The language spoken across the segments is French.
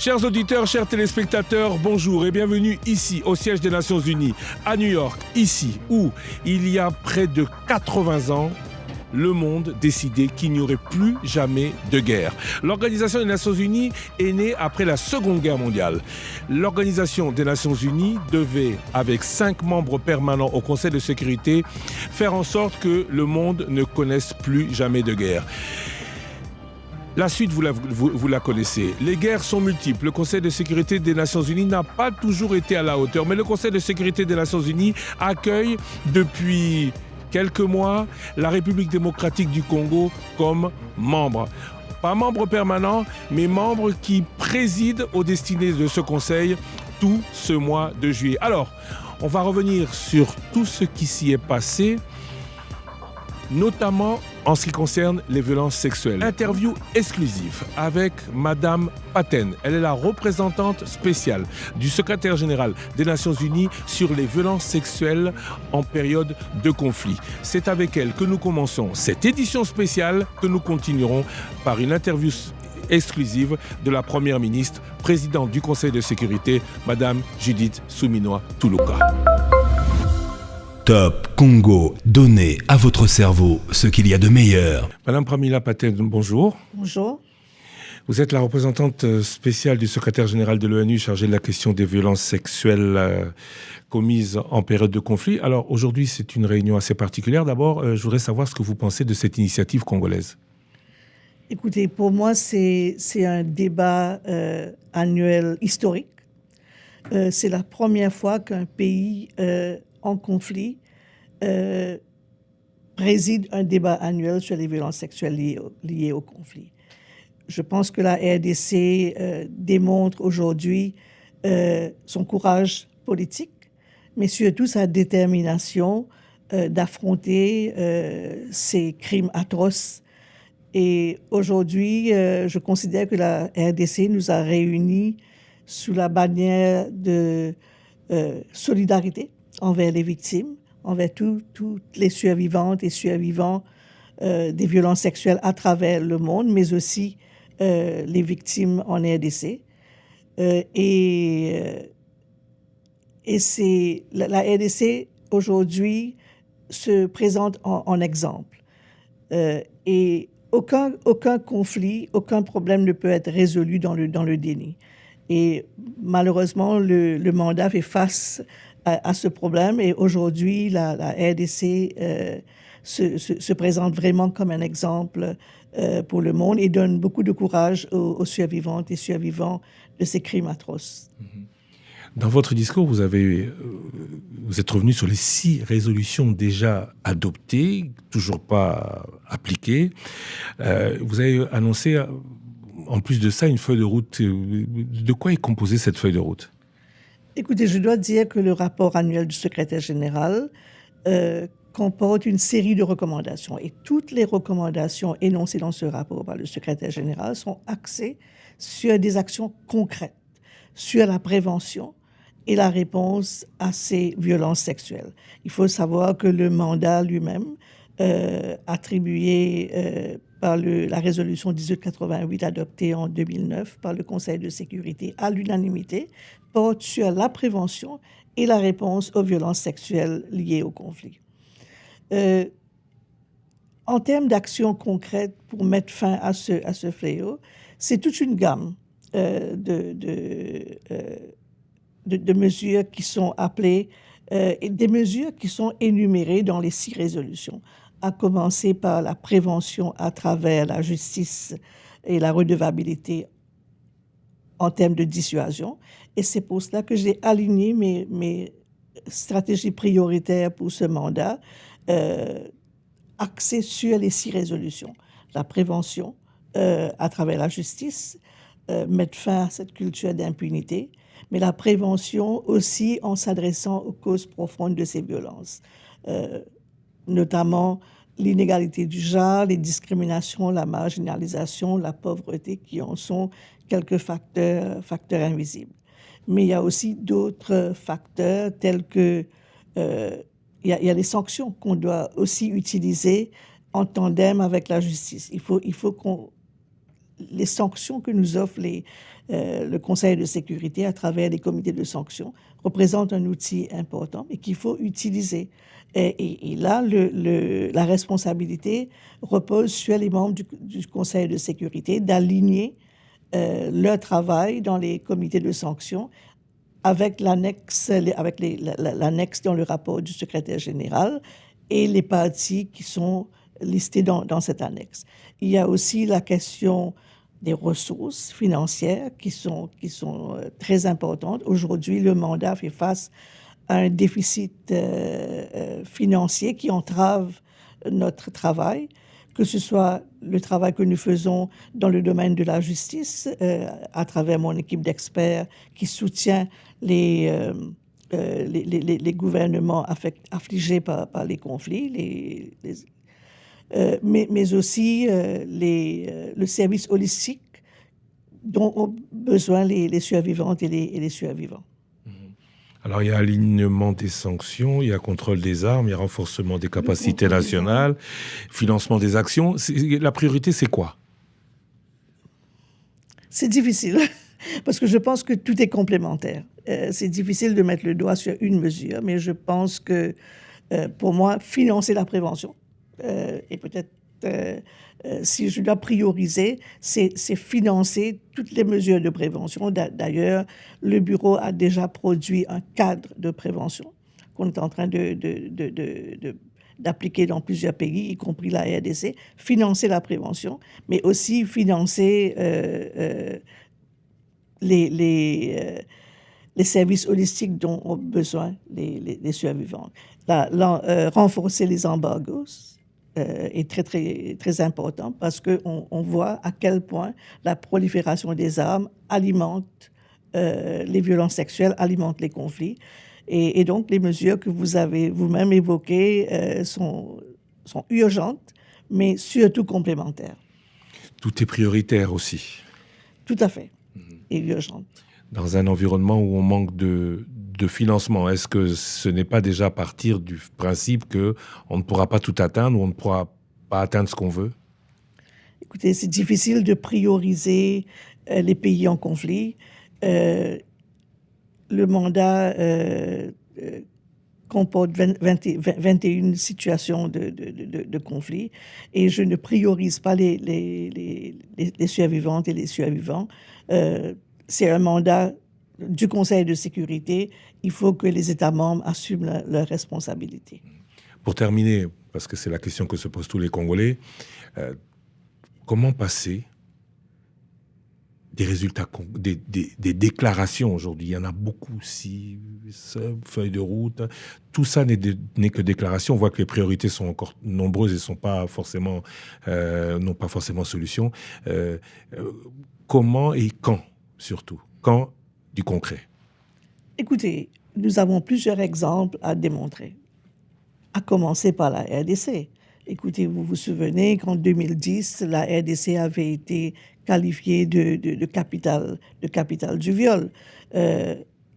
Chers auditeurs, chers téléspectateurs, bonjour et bienvenue ici au siège des Nations Unies, à New York, ici où il y a près de 80 ans, le monde décidait qu'il n'y aurait plus jamais de guerre. L'Organisation des Nations Unies est née après la Seconde Guerre mondiale. L'Organisation des Nations Unies devait, avec 5 membres permanents au Conseil de sécurité, faire en sorte que le monde ne connaisse plus jamais de guerre. La suite, vous la connaissez. Les guerres sont multiples. Le Conseil de sécurité des Nations Unies n'a pas toujours été à la hauteur. Mais le Conseil de sécurité des Nations Unies accueille depuis quelques mois la République démocratique du Congo comme membre. Pas membre permanent, mais membre qui préside aux destinées de ce Conseil tout ce mois de juillet. Alors, on va revenir sur tout ce qui s'y est passé, notamment en ce qui concerne les violences sexuelles. Interview exclusive avec Madame Paten. Elle est la représentante spéciale du secrétaire général des Nations Unies sur les violences sexuelles en période de conflit. C'est avec elle que nous commençons cette édition spéciale que nous continuerons par une interview exclusive de la Première ministre, présidente du Conseil de sécurité, Madame Judith Suminwa-Tuluka. Top Congo, donnez à votre cerveau ce qu'il y a de meilleur. Madame Pramila Paten, bonjour. Bonjour. Vous êtes la représentante spéciale du secrétaire général de l'ONU chargée de la question des violences sexuelles commises en période de conflit. Alors aujourd'hui, c'est une réunion assez particulière. D'abord, je voudrais savoir ce que vous pensez de cette initiative congolaise. Écoutez, pour moi, c'est un débat annuel historique. C'est la première fois qu'un pays en conflit préside un débat annuel sur les violences sexuelles liées au conflit. Je pense que la RDC démontre aujourd'hui son courage politique, mais surtout sa détermination d'affronter ces crimes atroces. Et aujourd'hui, je considère que la RDC nous a réunis sous la bannière de solidarité envers les victimes, envers toutes les survivantes et survivants des violences sexuelles à travers le monde, mais aussi les victimes en RDC. Et c'est la RDC aujourd'hui se présente en exemple. Et aucun conflit, aucun problème ne peut être résolu dans le déni. Et malheureusement, le mandat fait face à ce problème. Et aujourd'hui, la RDC se présente vraiment comme un exemple pour le monde et donne beaucoup de courage aux survivantes et survivants de ces crimes atroces. Dans votre discours, vous êtes revenu sur les 6 résolutions déjà adoptées, toujours pas appliquées. Vous avez annoncé, en plus de ça, une feuille de route. De quoi est composée cette feuille de route ? Écoutez, je dois dire que le rapport annuel du secrétaire général comporte une série de recommandations. Et toutes les recommandations énoncées dans ce rapport par le secrétaire général sont axées sur des actions concrètes, sur la prévention et la réponse à ces violences sexuelles. Il faut savoir que le mandat lui-même, attribué par la résolution 1888 adoptée en 2009 par le Conseil de sécurité à l'unanimité, porte sur la prévention et la réponse aux violences sexuelles liées au conflit. En termes d'actions concrètes pour mettre fin à ce fléau, c'est toute une gamme de mesures qui sont appelées, et des mesures qui sont énumérées dans les 6 résolutions, à commencer par la prévention à travers la justice et la redevabilité en termes de dissuasion. Et c'est pour cela que j'ai aligné mes stratégies prioritaires pour ce mandat, axées sur les 6 résolutions. La prévention à travers la justice, mettre fin à cette culture d'impunité, mais la prévention aussi en s'adressant aux causes profondes de ces violences, notamment l'inégalité du genre, les discriminations, la marginalisation, la pauvreté, qui en sont quelques facteurs invisibles. Mais il y a aussi d'autres facteurs tels que il y a des sanctions qu'on doit aussi utiliser en tandem avec la justice. Il faut les sanctions que nous offrent le Conseil de sécurité, à travers les comités de sanctions, représente un outil important et qu'il faut utiliser. Et là, la responsabilité repose sur les membres du Conseil de sécurité d'aligner leur travail dans les comités de sanctions avec l'annexe dans le rapport du secrétaire général et les parties qui sont listées dans cette annexe. Il y a aussi la question des ressources financières qui sont très importantes. Aujourd'hui, le mandat fait face à un déficit financier qui entrave notre travail, que ce soit le travail que nous faisons dans le domaine de la justice, à travers mon équipe d'experts qui soutient les gouvernements affligés par les conflits, mais aussi le service holistique dont ont besoin les survivantes et les survivants. Alors, il y a alignement des sanctions, il y a contrôle des armes, il y a renforcement des capacités nationales, financement des actions. La priorité, c'est quoi? C'est difficile, parce que je pense que tout est complémentaire. C'est difficile de mettre le doigt sur une mesure, mais je pense que, pour moi, financer la prévention, et peut-être si je dois prioriser, c'est financer toutes les mesures de prévention. D'ailleurs, le Bureau a déjà produit un cadre de prévention qu'on est en train d'appliquer dans plusieurs pays, y compris la RDC. Financer la prévention, mais aussi financer les services holistiques dont ont besoin les survivants. Renforcer les embargos est très, très, très important parce qu'on voit à quel point la prolifération des armes alimente les violences sexuelles, alimente les conflits. Et donc, les mesures que vous avez vous-même évoquées sont urgentes, mais surtout complémentaires. Tout est prioritaire aussi. Tout à fait. Et urgente. Dans un environnement où on manque de financement, est-ce que ce n'est pas déjà à partir du principe qu'on ne pourra pas tout atteindre ou on ne pourra pas atteindre ce qu'on veut? Écoutez, c'est difficile de prioriser les pays en conflit. Le mandat comporte 21 situations de conflit et je ne priorise pas les survivantes et les survivants. C'est un mandat du Conseil de sécurité. Il faut que les États membres assument leurs responsabilités. Pour terminer, parce que c'est la question que se posent tous les Congolais, comment passer des résultats, des déclarations aujourd'hui? Il y en a beaucoup, feuilles de route. Tout ça n'est que déclaration. On voit que les priorités sont encore nombreuses et n'ont pas forcément solution. Comment et quand, surtout? Quand du concret? Écoutez, nous avons plusieurs exemples à démontrer, à commencer par la RDC. Écoutez, vous vous souvenez qu'en 2010, la RDC avait été qualifiée de capitale du viol.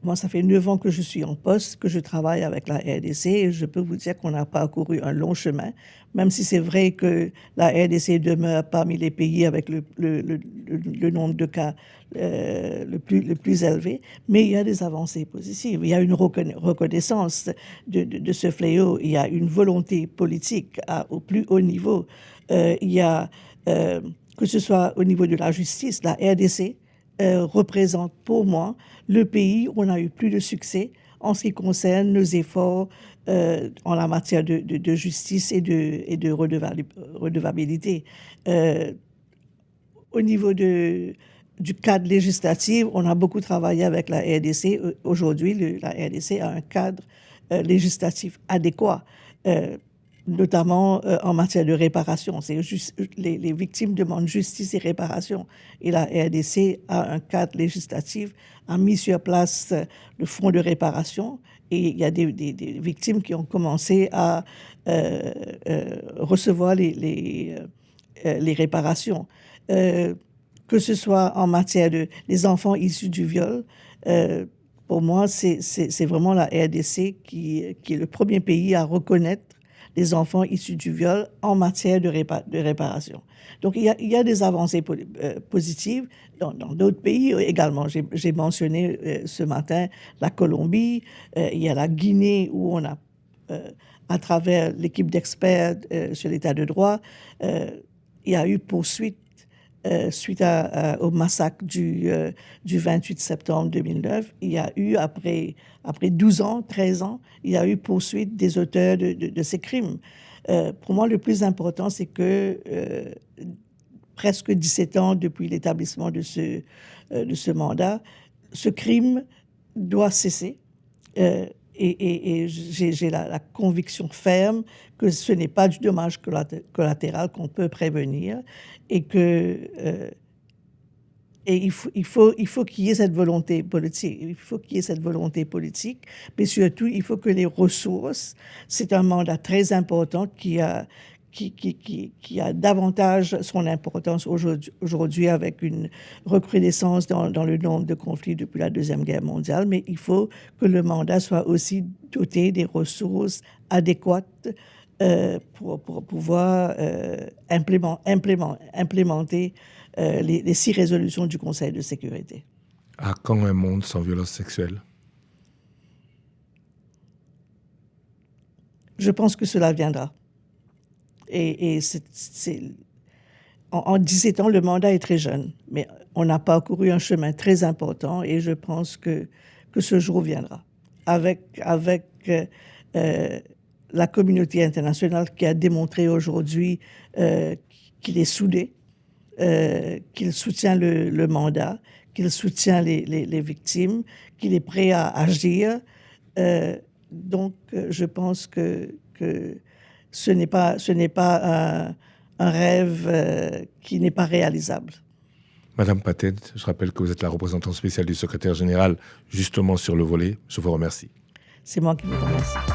Moi, ça fait 9 ans que je suis en poste, que je travaille avec la RDC, et je peux vous dire qu'on a parcouru un long chemin, même si c'est vrai que la RDC demeure parmi les pays avec le nombre de cas le plus élevé, mais il y a des avancées positives. Il y a une reconnaissance de ce fléau, il y a une volonté politique au plus haut niveau. Il y a, que ce soit au niveau de la justice, la RDC représente pour moi le pays où on a eu plus de succès en ce qui concerne nos efforts en la matière de justice et de redevabilité. Au niveau du cadre législatif, on a beaucoup travaillé avec la RDC. Aujourd'hui, la RDC a un cadre législatif adéquat, notamment en matière de réparation. Les victimes demandent justice et réparation. Et la RDC a un cadre législatif, a mis sur place le fonds de réparation. Et il y a des victimes qui ont commencé à recevoir les réparations. Que ce soit en matière des enfants issus du viol, pour moi, c'est vraiment la RDC qui est le premier pays à reconnaître des enfants issus du viol en matière de réparation. Donc, il y a des avancées positives dans d'autres pays également. J'ai mentionné ce matin la Colombie, il y a la Guinée où on a, à travers l'équipe d'experts sur l'état de droit, il y a eu poursuite suite au massacre du 28 septembre 2009, il y a eu, après 12 ans, 13 ans, il y a eu poursuite des auteurs de ces crimes. Pour moi, le plus important, c'est que presque 17 ans depuis l'établissement de ce mandat, ce crime doit cesser. Et j'ai la conviction ferme que ce n'est pas du dommage collatéral qu'on peut prévenir et que il faut qu'il y ait cette volonté politique. Il faut qu'il y ait cette volonté politique, mais surtout, il faut que les ressources, c'est un mandat très important qui a davantage son importance aujourd'hui avec une recrudescence dans le nombre de conflits depuis la Deuxième Guerre mondiale, mais il faut que le mandat soit aussi doté des ressources adéquates pour pouvoir implémenter les 6 résolutions du Conseil de sécurité. À quand un monde sans violence sexuelle? Je pense que cela viendra. Et en 17 ans, le mandat est très jeune, mais on a parcouru un chemin très important et je pense que ce jour viendra. Avec la communauté internationale qui a démontré aujourd'hui qu'il est soudé, qu'il soutient le mandat, qu'il soutient les victimes, qu'il est prêt à agir. Donc, je pense que ce n'est pas un rêve qui n'est pas réalisable. Madame Patten, je rappelle que vous êtes la représentante spéciale du secrétaire général justement sur le volet. Je vous remercie. C'est moi qui vous remercie.